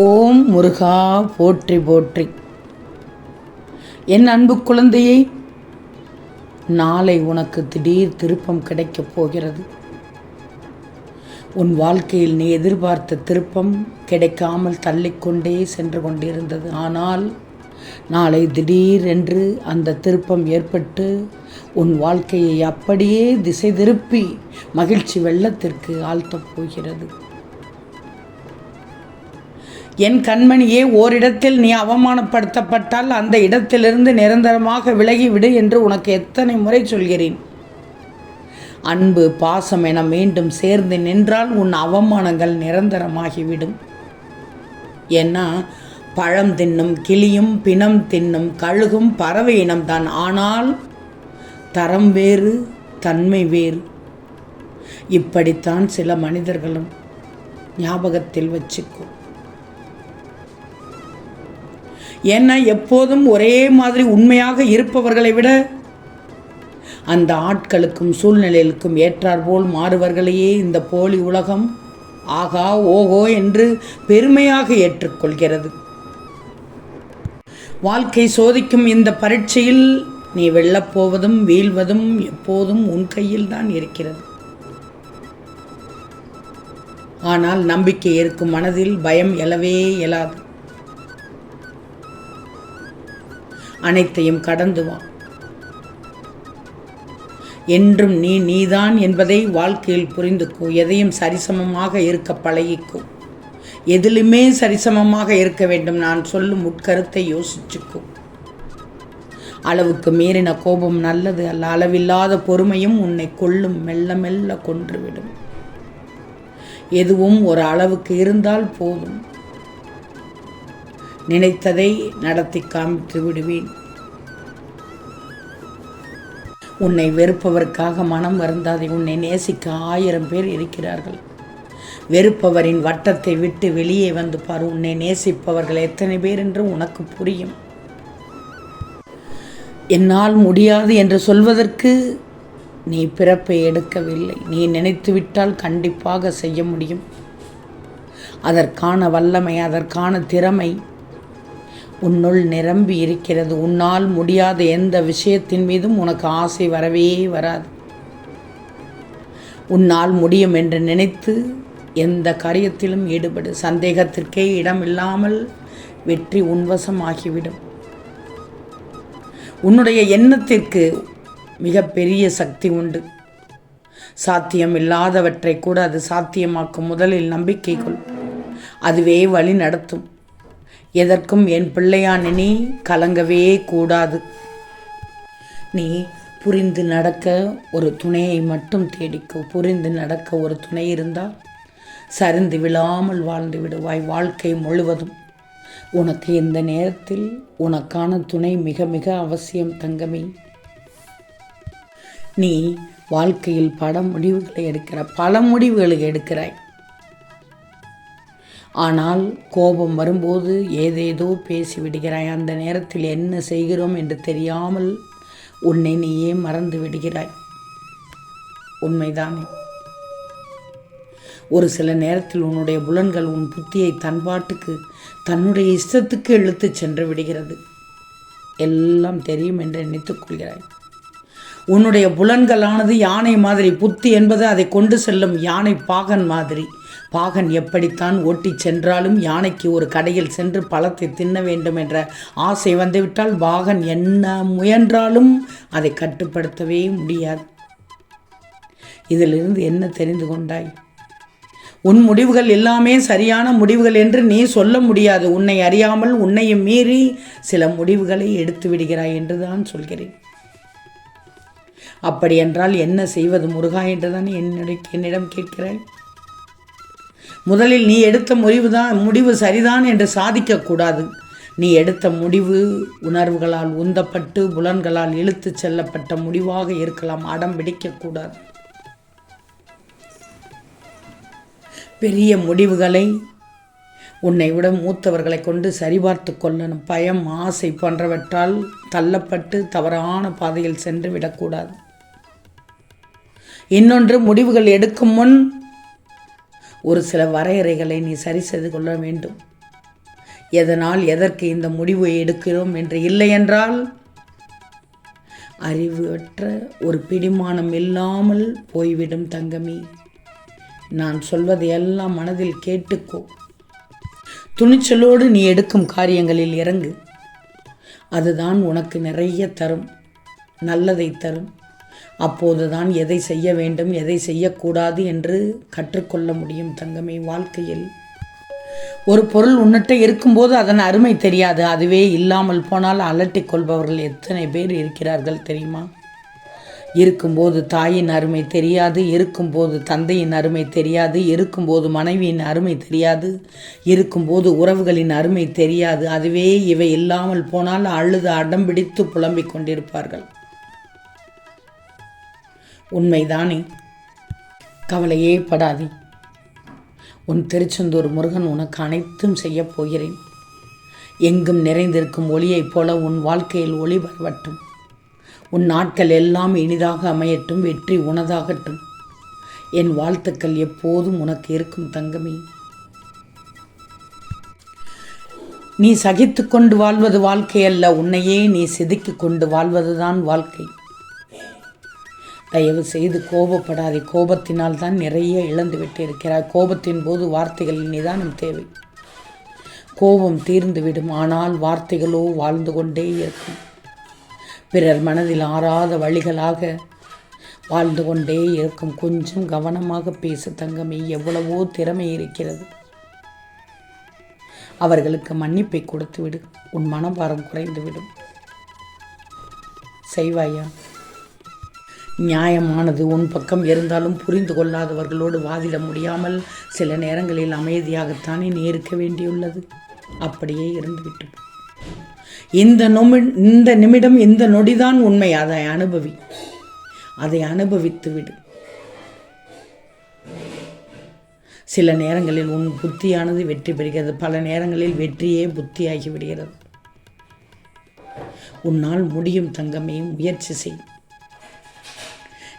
ஓம் முருகா போற்றி போற்றி. என் அன்பு குழந்தையை, நாளை உனக்கு திடீர் திருப்பம் கிடைக்கப் போகிறது. உன் வாழ்க்கையில் நீ எதிர்பார்த்த திருப்பம் கிடைக்காமல் தள்ளிக்கொண்டே சென்று கொண்டிருந்தது. ஆனால் நாளை திடீர் என்று அந்த திருப்பம் ஏற்பட்டு உன் வாழ்க்கையை அப்படியே திசை திருப்பி மகிழ்ச்சி வெள்ளத்திற்கு ஆழ்த்தப் போகிறது. என் கண்மணியே, ஓரிடத்தில் நீ அவமானப்படுத்தப்பட்டால் அந்த இடத்திலிருந்து நிரந்தரமாக விலகிவிடு என்று உனக்கு எத்தனை முறை சொல்கிறேன். அன்பு பாசம் என மீண்டும் சேர்ந்து நின்றால் உன் அவமானங்கள் நிரந்தரமாகிவிடும். ஏன்னா, பழம் தின்னும் கிளியும் பிணம் தின்னும் கழுகும் பறவை இனம்தான். ஆனால் தரம் வேறு, தன்மை வேறு. இப்படித்தான் சில மனிதர்களும் ஞாபகத்தில் வச்சுக்கும். ஏன்னா, எப்போதும் ஒரே மாதிரி உண்மையாக இருப்பவர்களை விட அந்த ஆட்களுக்கும் சூழ்நிலைகளுக்கும் ஏற்றாற்போல் மாறுவர்களையே இந்த போலி உலகம் ஆகா ஓஹோ என்று பெருமையாக ஏற்றுக்கொள்கிறது. வாழ்க்கை சோதிக்கும் இந்த பரீட்சையில் நீ வெல்லப்போவதும் வீழ்வதும் எப்போதும் உன் கையில் தான் இருக்கிறது. ஆனால் நம்பிக்கை இருக்கும் மனதில் பயம் எழவே இயலாது. அனைத்தையும் கடந்து வா. என்றும் நீதான் என்பதை வாழ்க்கையில் புரிந்துக்கோ. எதையும் சரிசமமாக இருக்க பழகிக்கோ. எதிலுமே சரிசமமாக இருக்க வேண்டும். நான் சொல்லும் உட்கருத்தை யோசிச்சுக்கோ. அளவுக்கு மீறின கோபம் நல்லது அல்ல. அளவில்லாத பொறுமையும் உன்னை கொல்லும், மெல்ல மெல்ல கொன்றுவிடும். எதுவும் ஒரு அளவுக்கு இருந்தால் போதும். நினைத்ததை நடத்தி காமித்து விடுவேன். உன்னை வெறுப்பவருக்காக மனம் வருந்தாதே. உன்னை நேசிக்க 1000 பேர் இருக்கிறார்கள். வெறுப்பவரின் வட்டத்தை விட்டு வெளியே வந்து பார். உன்னை நேசிப்பவர்கள் எத்தனை பேர் என்று உனக்கு புரியும். என்னால் முடியாது என்று சொல்வதற்கு நீ பிறப்பை எடுக்கவில்லை. நீ நினைத்துவிட்டால் கண்டிப்பாக செய்ய முடியும். அதற்கான வல்லமை, அதற்கான திறமை உன்னுள் நிரம்பி இருக்கிறது. உன்னால் முடியாத எந்த விஷயத்தின் மீதும் உனக்கு ஆசை வரவே வராது. உன்னால் முடியும் என்று நினைத்து எந்த காரியத்திலும் ஈடுபடு. சந்தேகத்திற்கே இடம் இல்லாமல் வெற்றி உன்வசம் ஆகிவிடும். உன்னுடைய எண்ணத்திற்கு மிகப்பெரிய சக்தி உண்டு. சாத்தியம் இல்லாதவற்றை கூட அது சாத்தியமாக்கும். முதலில் நம்பிக்கை கொள். அதுவே வழி நடத்தும். எதற்கும் என் பிள்ளையான நீ கலங்கவே கூடாது. நீ புரிந்து நடக்க ஒரு துணையை மட்டும் தேடிக்கோ. புரிந்து நடக்க ஒரு துணை இருந்தால் சரிந்து விழாமல் வாழ்ந்து விடுவாய். வாழ்க்கை முழுவதும் உனக்கு இந்த நேரத்தில் உனக்கான துணை மிக மிக அவசியம் தங்கமே. நீ வாழ்க்கையில் பல முடிவுகளை எடுக்கிறாய். ஆனால் கோபம் வரும்போது ஏதேதோ பேசிவிடுகிறாய். அந்த நேரத்தில் என்ன செய்கிறோம் என்று தெரியாமல் உன்னை நீயே மறந்து விடுகிறாய். உண்மைதானே? ஒரு சில நேரத்தில் உன்னுடைய புலன்கள் உன் புத்தியை தன்பாட்டுக்கு தன்னுடைய இஷ்டத்துக்கு இழுத்து சென்று விடுகிறது. எல்லாம் தெரியும் என்று நினைத்துக் கொள்கிறாய். உன்னுடைய புலன்களானது யானை மாதிரி. புத்தி என்பது அதை கொண்டு செல்லும் யானை பாகன் மாதிரி. பாகன் எப்படித்தான் ஓட்டி சென்றாலும் யானைக்கு ஒரு கடையில் சென்று பழத்தை தின்ன வேண்டும் என்ற ஆசை வந்துவிட்டால் பாகன் என்ன முயன்றாலும் அதை கட்டுப்படுத்தவே முடியாது. இதிலிருந்து என்ன தெரிந்து கொண்டாய்? உன் முடிவுகள் எல்லாமே சரியான முடிவுகள் என்று நீ சொல்ல முடியாது. உன்னை அறியாமல் உன்னையும் மீறி சில முடிவுகளை எடுத்து விடுகிறாய் என்றுதான் சொல்கிறேன். அப்படியென்றால் என்ன செய்வது முருகா என்றுதான் என்னிடம் கேட்கிறாய். முதலில் நீ எடுத்த முடிவு சரிதான் என்று சாதிக்கக்கூடாது. நீ எடுத்த முடிவு உணர்வுகளால் உந்தப்பட்டு புலன்களால் இழுத்து செல்லப்பட்ட முடிவாக இருக்கலாம். அடம் பிடிக்கக்கூடாது. பெரிய முடிவுகளை உன்னை விட மூத்தவர்களை கொண்டு சரிபார்த்து கொள்ளணும். பயம், ஆசை போன்றவற்றால் தள்ளப்பட்டு தவறான பாதையில் சென்று விடக்கூடாது. இன்னொன்று, முடிவுகள் எடுக்கும் முன் ஒரு சில வரையறைகளை நீ சரி செய்து கொள்ள வேண்டும். எதனால் எதற்கு இந்த முடிவை எடுக்கிறோம் என்று இல்லை என்றால் அறிவற்ற ஒரு பிடிமானம் இல்லாமல் போய்விடும் தங்கமே. நான் சொல்வதையெல்லாம் மனதில் கேட்டுக்கோ. துணிச்சலோடு நீ எடுக்கும் காரியங்களில் இறங்கு. அதுதான் உனக்கு நிறைய தரும், நல்லதை தரும். அப்போதுதான் எதை செய்ய வேண்டும் எதை செய்யக்கூடாது என்று கற்றுக்கொள்ள முடியும் தங்கமே. வாழ்க்கையில் ஒரு பொருள் உன்னிட்ட இருக்கும்போது அதன் அருமை தெரியாது. அதுவே இல்லாமல் போனால் அலட்டிக் கொள்பவர்கள் எத்தனை பேர் இருக்கிறார்கள் தெரியுமா? இருக்கும்போது தாயின் அருமை தெரியாது, இருக்கும்போது தந்தையின் அருமை தெரியாது, இருக்கும்போது மனைவியின் அருமை தெரியாது, இருக்கும்போது உறவுகளின் அருமை தெரியாது. அதுவே இவை இல்லாமல் போனால் அழுது அடம்பிடித்து புலம்பிக் கொண்டிருப்பார்கள். உண்மைதானே? கவலையே படாதே. உன் திருச்செந்தூர் முருகன் உனக்கு அனைத்தும் செய்யப் போகிறேன். எங்கும் நிறைந்திருக்கும் ஒளியைப் போல உன் வாழ்க்கையில் ஒளி வரவட்டும். உன் நாட்கள் எல்லாம் இனிதாக அமையட்டும். வெற்றி உனதாகட்டும். என் வாழ்த்துக்கள் எப்போதும் உனக்கு இருக்கும் தங்கமே. நீ சகித்து கொண்டு வாழ்வது வாழ்க்கை அல்ல, உன்னையே நீ செதுக்கி கொண்டு வாழ்வதுதான் வாழ்க்கை. தயவு செய்து கோபப்படாதே. கோபத்தினால் தான் நிறைய இழந்து விட்டு இருக்கிறாய். கோபத்தின் போது வார்த்தைகளின் நிதானம் தேவை. கோபம் தீர்ந்துவிடும், ஆனால் வார்த்தைகளோ வாழ்ந்து கொண்டே இருக்கும். பிறர் மனதில் ஆறாத வழிகளாக வாழ்ந்து கொண்டே இருக்கும். கொஞ்சம் கவனமாக பேசு தங்கமே. எவ்வளவோ திறமை இருக்கிறது. அவர்களுக்கு மன்னிப்பை கொடுத்து விடு. உன் மனபாரம் குறைந்துவிடும். செய்வாயா? நியாயமானது உன் பக்கம் இருந்தாலும் புரிந்து கொள்ளாதவர்களோடு வாதிட முடியாமல் சில நேரங்களில் அமைதியாகத்தானே நீ இருக்க வேண்டியுள்ளது. அப்படியே இருந்துவிட்டு இந்த நிமிடம் இந்த நொடிதான் உண்மை. அதை அனுபவித்து விடு. சில நேரங்களில் உன் புத்தியானது வெற்றி பெறுகிறது, பல நேரங்களில் வெற்றியே புத்தியாகி விடுகிறது. உன்னால் முடியும் தங்கமே. முயற்சி செய்.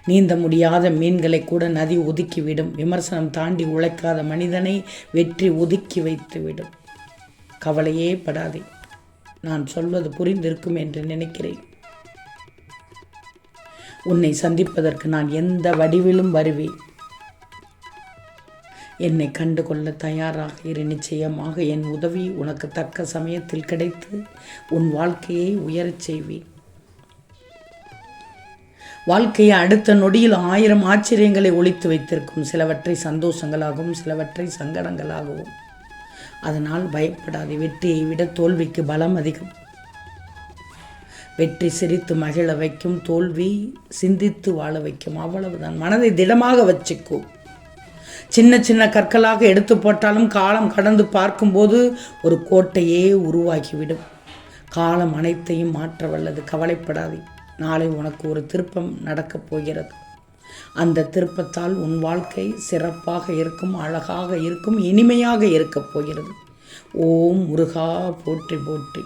நீந்த முடியாத மீன்களை கூட நதி ஒதுக்கிவிடும். விமர்சனம் தாண்டி உழைக்காத மனிதனை வெற்றி ஒதுக்கி வைத்துவிடும். கவலையே படாதே. நான் சொல்வது புரிந்திருக்கும் என்று நினைக்கிறேன். உன்னை சந்திப்பதற்கு நான் எந்த வடிவிலும் வருவேன். என்னை கண்டுகொள்ள தயாராக இரு. நிச்சயமாக என் உதவி உனக்கு தக்க சமயத்தில் கிடைத்து உன் வாழ்க்கையை உயரச் செய்வேன். வாழ்க்கையை அடுத்த நொடியில் 1000 ஆச்சரியங்களை ஒளித்து வைத்திருக்கும். சிலவற்றை சந்தோஷங்களாகவும் சிலவற்றை சங்கடங்களாகவும். அதனால் பயப்படாது. வெற்றியை விட தோல்விக்கு பலம் அதிகம். வெற்றி சிரித்து மகிழ வைக்கும், தோல்வி சிந்தித்து வாழ வைக்கும். அவ்வளவுதான். மனதை திடமாக வச்சுக்கோ. சின்ன சின்ன கற்களாக எடுத்து போட்டாலும் காலம் கடந்து பார்க்கும்போது ஒரு கோட்டையே உருவாகிவிடும். காலம் அனைத்தையும் மாற்ற வல்லது. கவலைப்படாதே. நாளை உனக்கு ஒரு திருப்பம் நடக்கப் போகிறது. அந்த திருப்பத்தால் உன் வாழ்க்கை சிறப்பாக இருக்கும், அழகாக இருக்கும், இனிமையாக இருக்கப் போகிறது. ஓம் முருகா போற்றி போற்றி.